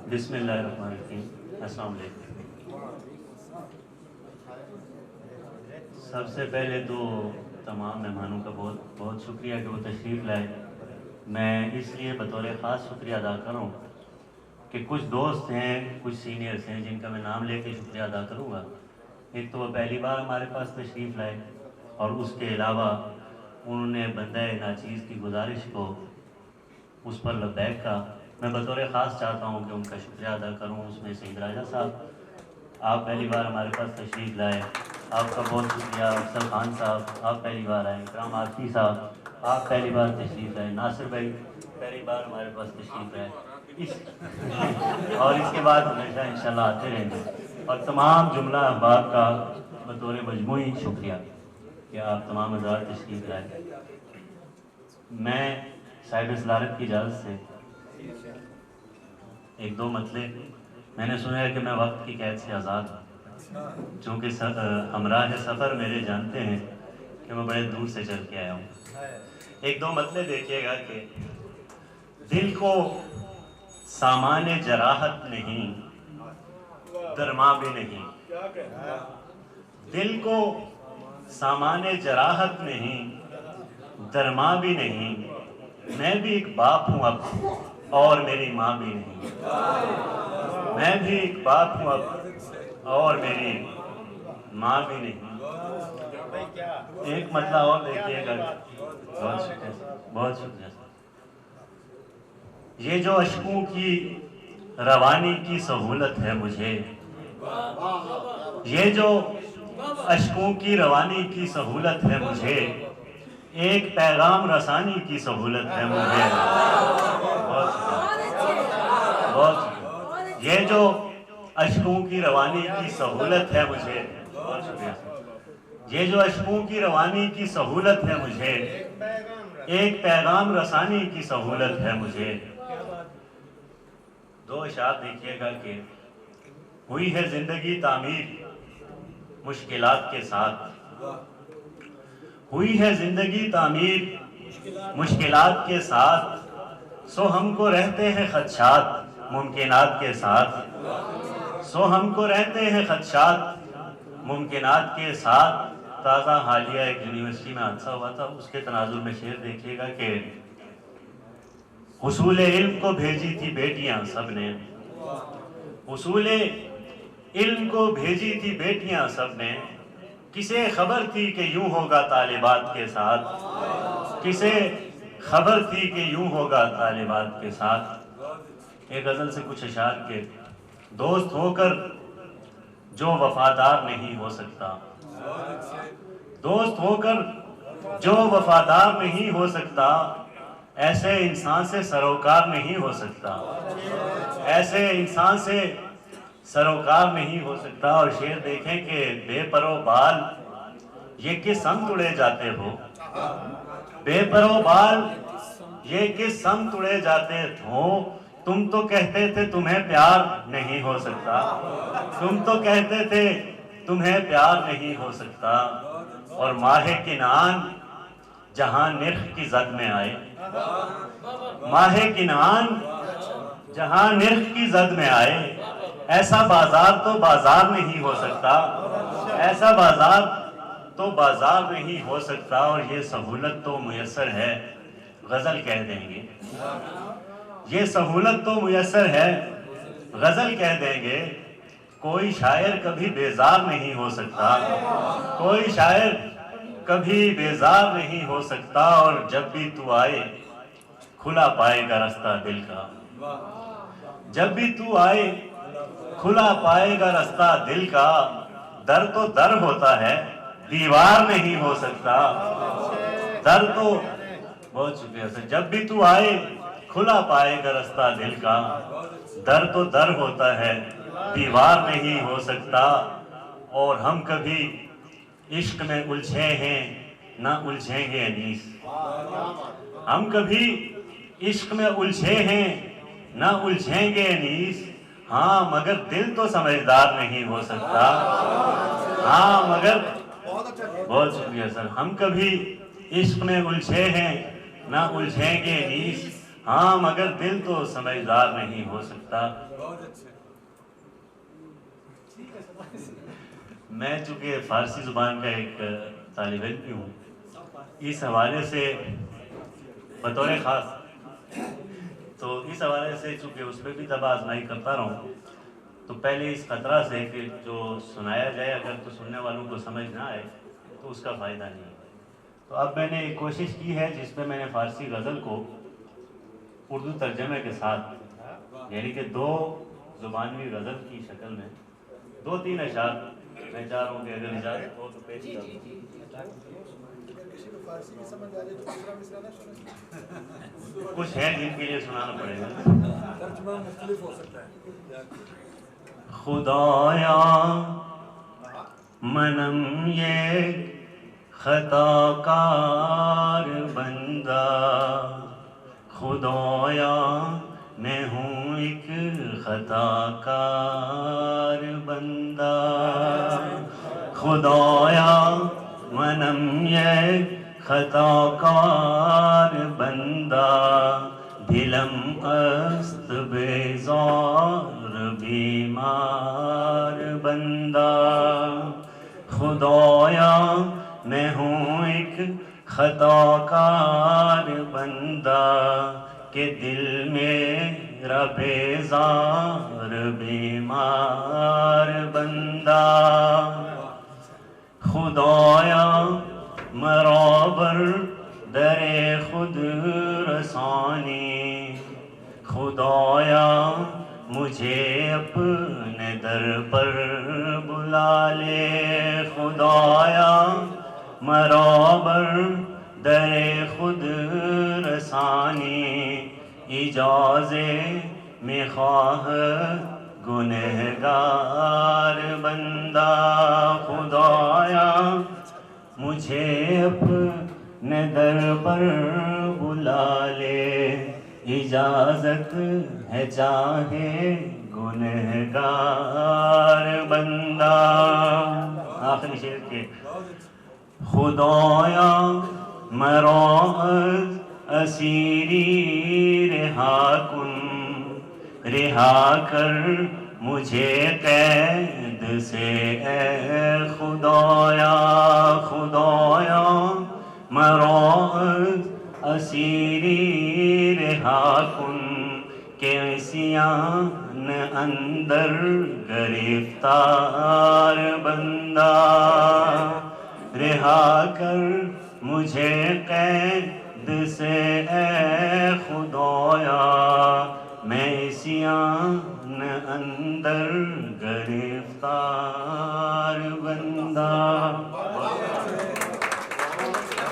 بسم اللہ الرحمن الرحیم۔ السلام علیکم۔ سب سے پہلے تو تمام مہمانوں کا بہت بہت شکریہ کہ وہ تشریف لائے۔ میں اس لیے بطور خاص شکریہ ادا کروں کہ کچھ دوست ہیں، کچھ سینئرز ہیں جن کا میں نام لے کے شکریہ ادا کروں گا۔ ایک تو وہ پہلی بار ہمارے پاس تشریف لائے، اور اس کے علاوہ انہوں نے بندہ ناچیز کی گزارش کو اس پر لبیک کا میں بطور خاص چاہتا ہوں کہ ان کا شکریہ ادا کروں۔ اس میں سعید راجہ صاحب، آپ پہلی بار ہمارے پاس تشریف لائے، آپ کا بہت شکریہ۔ افضل خان صاحب، آپ پہلی بار آئے۔ اکرام عارفی صاحب، آپ پہلی بار تشریف لائے۔ ناصر بھائی پہلی بار ہمارے پاس تشریف لائے، اور اس کے بعد ہمیشہ انشاءاللہ آتے رہیں گے۔ اور تمام جملہ احباب کا بطور مجموعی شکریہ کہ آپ تمام حضرات تشریف لائے۔ میں صاحب صدارت کی اجازت سے ایک دو مطلب، میں نے سنا ہے کہ میں وقت کی قید سے آزاد ہوں، چونکہ ہمراہ سفر میرے جانتے ہیں کہ میں بڑے دور سے چل کے آیا ہوں۔ ایک دو مطلب دیکھیے گا کہ دل کو سامان جراحت نہیں، درما بھی نہیں۔ دل کو سامان جراحت نہیں، درما بھی نہیں۔ میں بھی ایک باپ ہوں اب، اور میری ماں بھی نہیں۔ میں بھی ایک باپ ہوں اب، اور میری ماں بھی نہیں۔ ایک مطلب اور دیکھیے گا۔ بہت شکریہ، بہت شکریہ۔ یہ جو اشکوں کی روانی کی سہولت ہے مجھے، یہ جو اشکوں کی روانی کی سہولت ہے مجھے، ایک پیغام رسانی کی سہولت ہے مجھے۔ بہت شکریہ، بہت شکریہ۔ یہ جو اشکوں کی روانی کی سہولت ہے مجھے، بہت شکریہ۔ یہ جو اشکوں کی روانی کی سہولت ہے مجھے، ایک پیغام رسانی کی سہولت ہے مجھے۔ دو اشعار دیکھیے گا کہ ہوئی ہے زندگی تعمیر مشکلات کے ساتھ، ہوئی ہے زندگی تعمیر مشکلات کے ساتھ، سو ہم کو رہتے ہیں خدشات ممکنات کے ساتھ، سو ہم کو رہتے ہیں خدشات ممکنات کے ساتھ۔ تازہ حالیہ ایک یونیورسٹی میں حادثہ ہوا تھا، اس کے تناظر میں شعر دیکھیے گا کہ حصول علم کو بھیجی تھی بیٹیاں سب نے، حصول علم کو بھیجی تھی بیٹیاں سب نے، کسے خبر تھی کہ یوں ہوگا طالبات کے ساتھ، کسے خبر تھی کہ یوں ہوگا طالبات کے ساتھ۔ ایک غزل سے کچھ اشعار کے دوست ہو کر جو وفادار نہیں ہو سکتا، دوست ہو کر جو وفادار نہیں ہو سکتا، ایسے انسان سے سروکار نہیں ہو سکتا، ایسے انسان سے سروکار نہیں ہو سکتا۔ اور شعر دیکھیں کہ بے پرو بال یہ کس سمت اڑے جاتے ہو، بے پرو بال یہ کس سمت اڑے جاتے ہو، تم تو کہتے تھے تمہیں پیار نہیں ہو سکتا، تم تو کہتے تھے تمہیں پیار نہیں ہو سکتا۔ اور ماہ کنعان جہاں نرخ کی زد میں آئے، ماہ کنعان جہاں نرخ کی زد میں آئے، ایسا بازار تو بازار نہیں ہو سکتا، ایسا بازار تو بازار نہیں ہو سکتا۔ اور یہ سہولت تو میسر ہے، غزل کہہ دیں گے، یہ سہولت تو میسر ہے، غزل کہہ دیں گے۔ کوئی شاعر کبھی بیزار نہیں ہو سکتا، کوئی شاعر کبھی بیزار نہیں ہو سکتا۔ اور جب بھی تو آئے کھلا پائے گا رستہ دل کا، جب بھی تو آئے کھلا پائے گا رستہ دل کا، در تو در ہوتا ہے دیوار نہیں ہو سکتا، در تو، بہت شکریہ سر، جب بھی تو آئے کھلا پائے گا رستہ دل کا، در تو در ہوتا ہے دیوار نہیں ہو سکتا۔ اور ہم کبھی عشق میں الجھے ہیں نہ الجھیں گے انیس، ہم کبھی عشق میں الجھے ہیں نہ الجھیں گے انیس، ہاں مگر دل تو سمجھدار نہیں ہو سکتا، ہاں مگر، بہت شکریہ سر، ہم کبھی عشق میں الجھے ہیں نہ الجھیں گے انیس، ہاں مگر دل تو سمجھدار نہیں ہو سکتا. میں چونکہ فارسی زبان کا ایک طالب علم بھی ہوں، اس حوالے سے بطور خاص، تو اس حوالے سے چونکہ اس پہ بھی طبع آزمائی کرتا رہا ہوں، تو پہلے اس خطرہ سے کہ جو سنایا جائے اگر تو سننے والوں کو سمجھ نہ آئے تو اس کا فائدہ نہیں. تو اب میں نے ایک کوشش کی ہے جس میں نے فارسی غزل کو اردو ترجمے کے ساتھ، یعنی کہ 2 زبانوی غزل کی شکل میں 2-3 اشعار میں چاہ رہا ہوں کہ اگر اجازت ہو تو پیش کروں. کچھ ہیں جن کے لیے سنانا پڑے گا. ترجمہ مختلف ہو سکتا ہے. خدایا منم یک خطا کار بندہ، خدایا میں ہوں ایک خطا کار بندہ. خدایا منم یک خطا کار بندہ، دلم است بیزار بیمار بندہ. خدایا میں ہوں ایک خطا کار بندہ، کہ دل میرا بیزار بیمار بندہ. خدایا مرا بر در خود رسانی، خدایا مجھے اپنے در پر بلا لے. خدایا مرا بر در خود رسانی، اجازت میں خواہ گنہگار بندہ. خدایا مجھے اپنے در پر بلا لے، اجازت ہے چاہے گنہگار بندہ. آخری شعر کے خدایا مرا از اسیری رہا کن، رہا کر مجھے قید سے اے خدایا. خدایا مرا از اسیری رہا کن، کہ عصیان اندر گرفتار بندہ. رہا کر مجھے قید سے اے خدایا، میں عصیان اندر گرفتار بندہ.